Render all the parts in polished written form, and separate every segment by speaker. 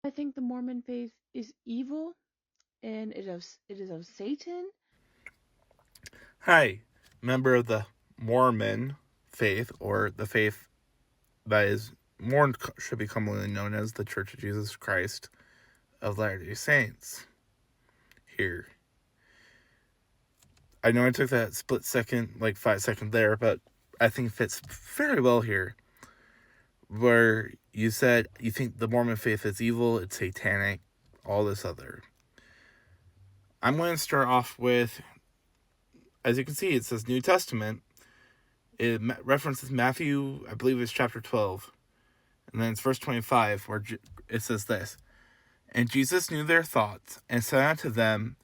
Speaker 1: I think the Mormon faith is evil and it is of Satan.
Speaker 2: Hi, member of the Mormon faith, or the faith that is more should be commonly known as the Church of Jesus Christ of Latter-day Saints. Here, I know I took that split second, like 5 seconds there, but I think it fits very well here. Where you said you think the Mormon faith is evil, it's satanic, all this other. I'm going to start off with, as you can see, it says New Testament. It references Matthew, I believe it's chapter 12. And then it's verse 25, where it says this. And Jesus knew their thoughts, and said unto them,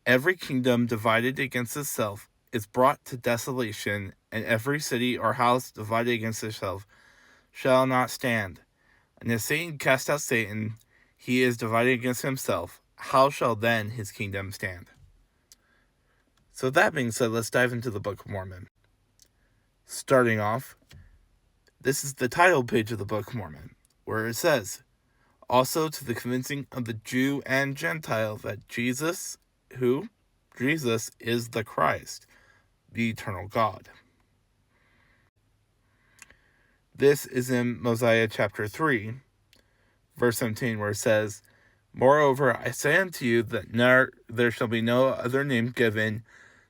Speaker 2: Every kingdom divided against itself is brought to desolation, and every city or house divided against itself shall not stand. And if Satan cast out Satan, he is divided against himself. How shall then his kingdom stand? So that being said, let's dive into the Book of Mormon. Starting off, this is the title page of the Book of Mormon, where it says, Also to the convincing of the Jew and Gentile that Jesus is the Christ, the eternal God. This is in Mosiah chapter 3, verse 17, where it says, Moreover, I say unto you that there shall be no other name given,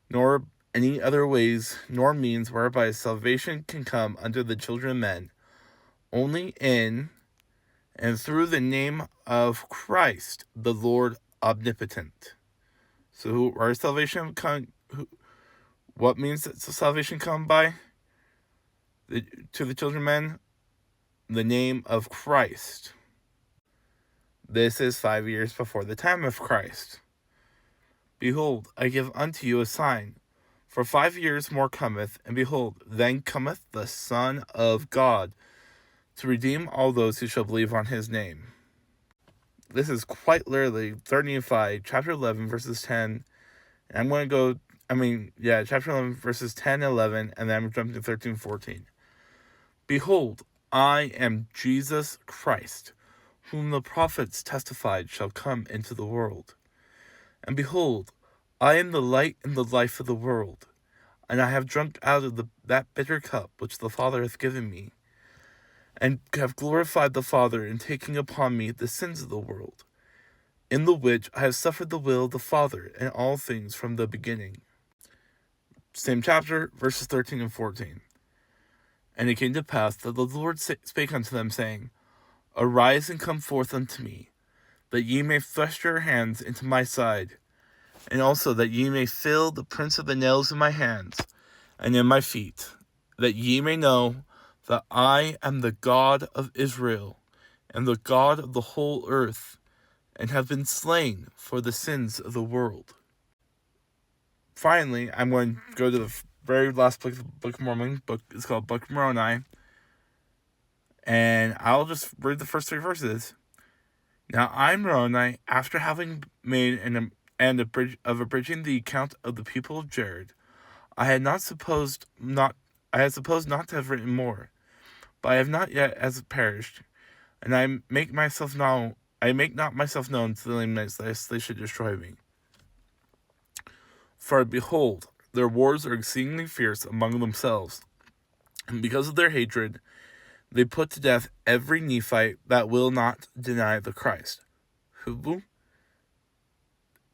Speaker 2: nor any other ways, nor means whereby salvation can come unto the children of men, only in and through the name of Christ, the Lord omnipotent. So where salvation come? What means that salvation come by? To the children of men? The name of Christ. This is 5 years before the time of Christ. Behold, I give unto you a sign. For 5 years more cometh, and behold, then cometh the Son of God, to redeem all those who shall believe on his name. This is quite literally 35, chapter 11, verses 10. And I'm going to go, chapter 11, verses 10, 11, and then I'm jumping to 13, 14. Behold, I am Jesus Christ, whom the prophets testified shall come into the world. And behold, I am the light and the life of the world, and I have drunk out of that bitter cup which the Father hath given me, and have glorified the Father in taking upon me the sins of the world, in the which I have suffered the will of the Father in all things from the beginning. Same chapter, verses 13 and 14. And it came to pass that the Lord spake unto them, saying, Arise and come forth unto me, that ye may thrust your hands into my side, and also that ye may feel the prints of the nails in my hands and in my feet, that ye may know that I am the God of Israel, and the God of the whole earth, and have been slain for the sins of the world. Finally, I'm going to go to the very last book of Mormon. It's called Book of Moroni. And I'll just read the first 3 verses. Now I, Moroni, after having made an abridging the account of the people of Jared, I had supposed not to have written more, but I have not yet as perished, and I make not myself known to the Lamanites, lest they should destroy me. For behold, their wars are exceedingly fierce among themselves, and because of their hatred, they put to death every Nephite that will not deny the Christ. Who?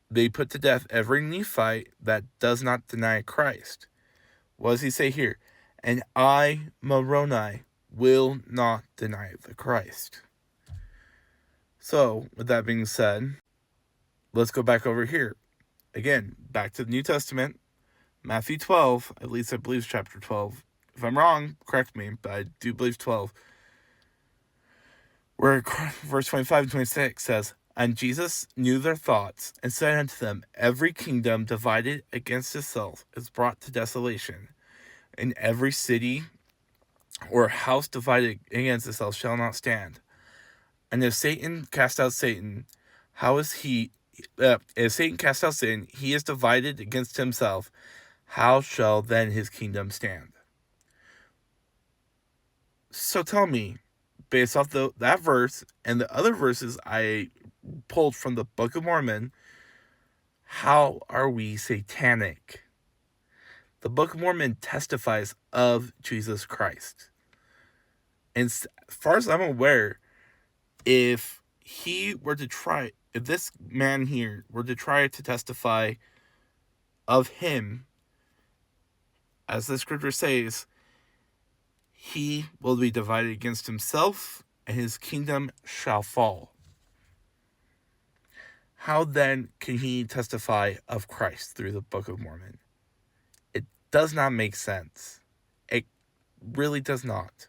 Speaker 2: They put to death every Nephite that does not deny Christ. What does he say here? And I, Moroni, will not deny the Christ. So, with that being said, let's go back over here. Again, back to the New Testament, Matthew 12, at least I believe it's chapter 12. If I'm wrong, correct me, but I do believe 12. Where verse 25 and 26 says, And Jesus knew their thoughts, and said unto them, Every kingdom divided against itself is brought to desolation, and every city or house divided against itself shall not stand. And if Satan cast out Satan, if Satan cast out Satan, he is divided against himself. How shall then his kingdom stand? So tell me, based off that verse and the other verses I pulled from the Book of Mormon, how are we satanic? The Book of Mormon testifies of Jesus Christ. And as far as I'm aware, if this man here were to try to testify of him, as the scripture says, he will be divided against himself, and his kingdom shall fall. How then can he testify of Christ through the Book of Mormon? It does not make sense. It really does not.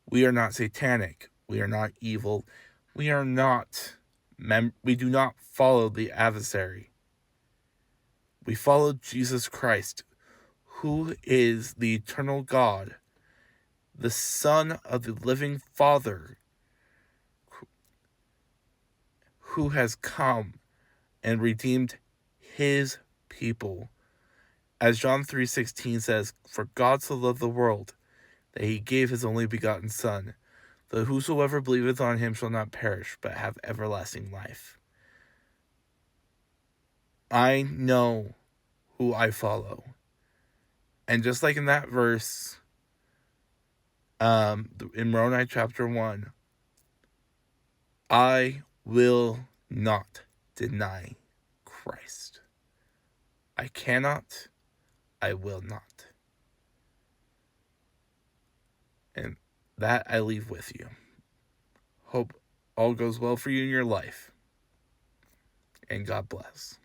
Speaker 2: We are not satanic. We are not evil. We are not. We do not follow the adversary. We follow Jesus Christ, who is the eternal God, the Son of the living Father, who has come and redeemed his people. As John 3:16 says, "For God so loved the world, that he gave his only begotten Son, that whosoever believeth on him shall not perish, but have everlasting life." I know who I follow. And just like in that verse, in Moroni chapter 1, I will not deny Christ. I cannot, I will not. And that I leave with you. Hope all goes well for you in your life. And God bless.